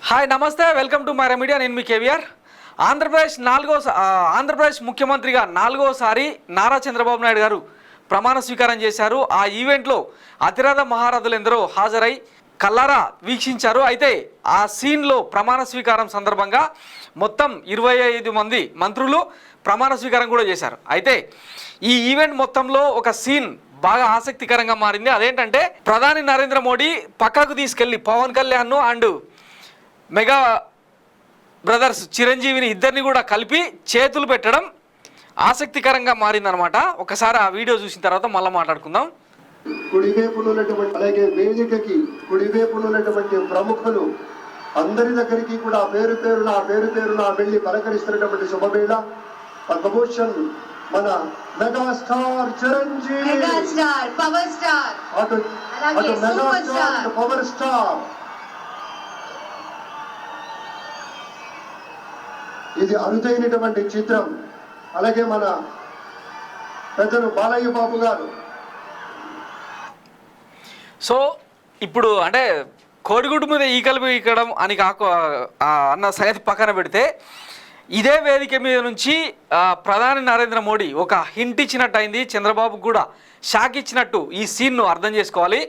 Hi నమస్తే, welcome to Myra media. నేను మీ కేవీఆర్. ఆంధ్రప్రదేశ్ ముఖ్యమంత్రిగా 4వసారి నారా చంద్రబాబు నాయుడు గారు ప్రమాణ స్వీకారం చేశారు. ఆ ఈవెంట్లో అతిరథ మహారథులు ఎందరో హాజరై కల్లారా వీక్షించారు. అయితే ఆ సీన్లో ప్రమాణ స్వీకారం సందర్భంగా మొత్తం 25 మంది మంత్రులు ప్రమాణ స్వీకారం కూడా చేశారు. అయితే ఈ ఈవెంట్ మొత్తంలో ఒక సీన్ బాగా ఆసక్తికరంగా మారింది. అదేంటంటే ప్రధాని నరేంద్ర మోడీ పక్కకు తీసుకెళ్ళి పవన్ కళ్యాణ్ను అండ్ మెగా బ్రదర్స్ చిరంజీవిని ఇద్దరిని కూడా కలిపి చేతులు పెట్టడం ఆసక్తికరంగా మారిందనమాట. ఒకసారి ఆ వీడియో చూసిన తర్వాత మళ్ళీ మాట్లాడుకుందాం. కుడివైపునున్నటువంటి అలాగే వేదికకి కుడివైపునున్నటువంటి ప్రముఖులు అందరి దగ్గరికి కూడా పేరు పేరున వెళ్ళి పలకరిస్తున్నటువంటి శుభవేళ. పద్మభూషణ్ మన మెగాస్టార్ చిరంజీవి, పవర్ స్టార్, అటు మెగాస్టార్ పవర్ స్టార్. ఇది అరుదైనటువంటి చిత్రం. అలాగే మన పెద్దలు బాలయ్య బాబు గారు. సో ఇప్పుడు అంటే కోడిగుడ్డు మీద ఈకలు పీకడం అని అన్న సంగతి పక్కన పెడితే ఇదే వేదిక మీద నుంచి ప్రధాని నరేంద్ర మోడీ ఒక హింట్ ఇచ్చినట్టు అయింది. చంద్రబాబు కూడా షాక్ ఇచ్చినట్టు ఈ సీన్ను అర్థం చేసుకోవాలి.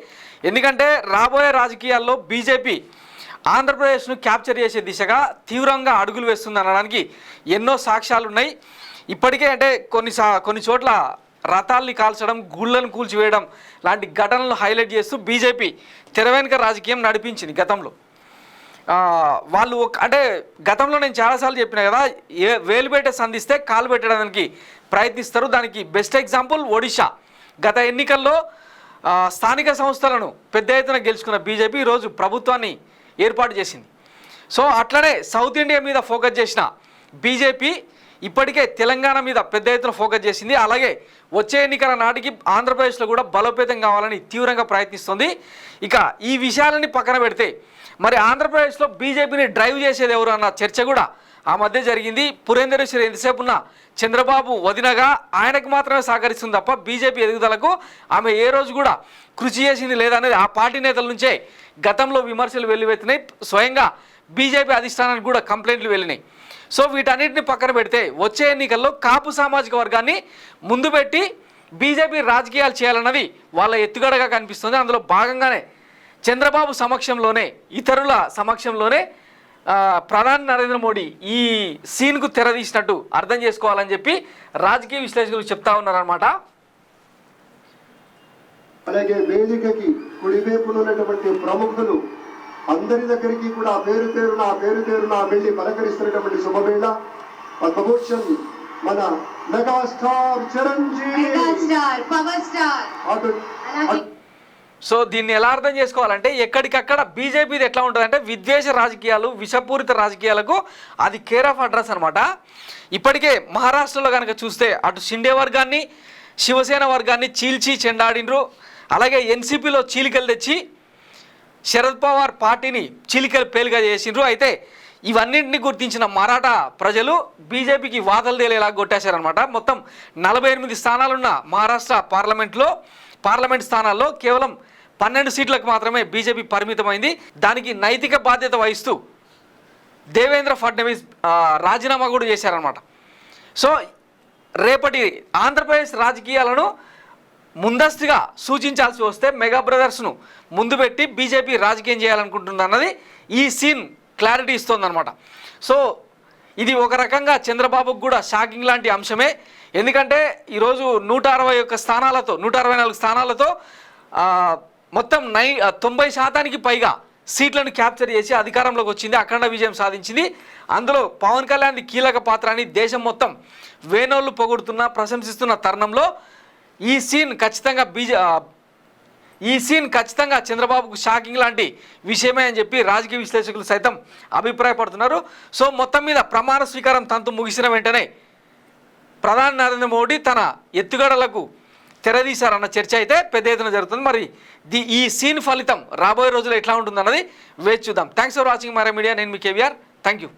ఎందుకంటే రాబోయే రాజకీయాల్లో బీజేపీ ఆంధ్రప్రదేశ్ను క్యాప్చర్ చేసే దిశగా తీవ్రంగా అడుగులు వేస్తుంది అనడానికి ఎన్నో సాక్ష్యాలు ఉన్నాయి. ఇప్పటికే అంటే కొన్ని చోట్ల రథాల్ని కాల్చడం, గుళ్ళను కూల్చివేయడం లాంటి ఘటనలు హైలైట్ చేస్తూ బీజేపీ తెర వెనుక రాజకీయం నడిపించింది గతంలో. వాళ్ళు అంటే గతంలో నేను చాలాసార్లు చెప్పినా కదా, వేలుపేట సంధిస్తే కాలు పెట్టడానికి ప్రయత్నిస్తారు. దానికి బెస్ట్ ఎగ్జాంపుల్ ఒడిషా. గత ఎన్నికల్లో స్థానిక సంస్థలను పెద్ద ఎత్తున గెలుచుకున్న బీజేపీ ఈరోజు ప్రభుత్వాన్ని ఏర్పాటు చేసింది. సో అట్లనే సౌత్ ఇండియా మీద ఫోకస్ చేసిన బీజేపీ ఇప్పటికే తెలంగాణ మీద పెద్ద ఎత్తున ఫోకస్ చేసింది. అలాగే వచ్చే ఎన్నికల నాటికి ఆంధ్రప్రదేశ్లో కూడా బలోపేతం కావాలని తీవ్రంగా ప్రయత్నిస్తుంది. ఇక ఈ విషయాలని పక్కన పెడితే మరి ఆంధ్రప్రదేశ్లో బీజేపీని డ్రైవ్ చేసేది ఎవరు అన్న చర్చ కూడా ఆ మధ్య జరిగింది. పురేందరేశ్వరి ఎంతసేపు ఉన్న చంద్రబాబు వదినగా ఆయనకు మాత్రమే సహకరిస్తుంది తప్ప బీజేపీ ఎదుగుదలకు ఆమె ఏ రోజు కూడా కృషి చేసింది లేదనేది ఆ పార్టీ నేతల నుంచే గతంలో విమర్శలు వెల్లువెత్తినాయి. స్వయంగా బీజేపీ అధిష్టానానికి కూడా కంప్లైంట్లు వెళ్ళినాయి. సో వీటన్నిటిని పక్కన పెడితే వచ్చే ఎన్నికల్లో కాపు సామాజిక వర్గాన్ని ముందు పెట్టి బీజేపీ రాజకీయాలు చేయాలన్నది వాళ్ళ ఎత్తుగడగా కనిపిస్తుంది. అందులో భాగంగానే చంద్రబాబు సమక్షంలోనే ఇతరుల సమక్షంలోనే ప్రధాని నరేంద్ర మోడీ ఈ సీన్కు తెరదీసినట్టు అర్థం చేసుకోవాలని చెప్పి రాజకీయ విశ్లేషకులు చెప్తా ఉన్నారన్నమాట. అలాగే వేదికకి కుడివైపునున్నటువంటి ప్రముఖులు అందరి దగ్గరికి కూడా పేరు పేరున వెళ్ళి పలకరిస్తున్నటువంటి శుభవేళ. పద్మభూషణ్ మన megastar Chiranjeevi, power star. So దీన్ని ఎలా అర్థం చేసుకోవాలంటే ఎక్కడికక్కడ బీజేపీది ఎట్లా ఉంటుందంటే విద్వేష రాజకీయాలు, విషపూరిత రాజకీయాలకు అది కేర్ ఆఫ్ అడ్రస్ అనమాట. ఇప్పటికే మహారాష్ట్రలో కనుక చూస్తే అటు షిండే వర్గాన్ని, శివసేన వర్గాన్ని చీల్చి చెండాడినరు. అలాగే ఎన్సీపీలో చీలికలు తెచ్చి శరద్ పవార్ పార్టీని చీలికలు పేలుగా చేసిండ్రు. అయితే ఇవన్నింటినీ గుర్తించిన మరాఠా ప్రజలు బీజేపీకి వాదలు తేలేలా కొట్టేశారనమాట. మొత్తం 48 స్థానాలున్న మహారాష్ట్ర పార్లమెంట్ స్థానాల్లో కేవలం 12 సీట్లకు మాత్రమే బీజేపీ పరిమితమైంది. దానికి నైతిక బాధ్యత వహిస్తూ దేవేంద్ర ఫడ్నవీస్ రాజీనామా కూడా చేశారనమాట. సో రేపటి ఆంధ్రప్రదేశ్ రాజకీయాలను ముందస్తుగా సూచించాల్సి వస్తే మెగా బ్రదర్స్ను ముందు పెట్టి బీజేపీ రాజకీయం చేయాలనుకుంటుంది అన్నది ఈ సీన్ క్లారిటీ ఇస్తుందన్నమాట. సో ఇది ఒక రకంగా చంద్రబాబుకు కూడా షాకింగ్ లాంటి అంశమే. ఎందుకంటే ఈరోజు 124 స్థానాలతో మొత్తం 90% పైగా సీట్లను క్యాప్చర్ చేసి అధికారంలోకి వచ్చింది, అఖండ విజయం సాధించింది. అందులో పవన్ కళ్యాణ్ కీలక పాత్ర అని దేశం మొత్తం వేణోళ్ళు పొగుడుతున్న ప్రశంసిస్తున్న తరుణంలో ఈ సీన్ ఖచ్చితంగా చంద్రబాబుకు షాకింగ్ లాంటి విషయమే అని చెప్పి రాజకీయ విశ్లేషకులు సైతం అభిప్రాయపడుతున్నారు. సో మొత్తం మీద ప్రమాణ స్వీకారం తంతు ముగిసిన వెంటనే ప్రధాని నరేంద్ర మోడీ తన ఎత్తుగడలకు తెరదీశారన్న చర్చ అయితే పెద్ద ఎత్తున జరుగుతుంది. మరి ఈ సీన్ ఫలితం రాబోయే రోజుల్లో ఎట్లా ఉంటుందన్నది వేచి చూద్దాం. Thanks for watching Myra media. నేను మీ కేవీఆర్. Thank you.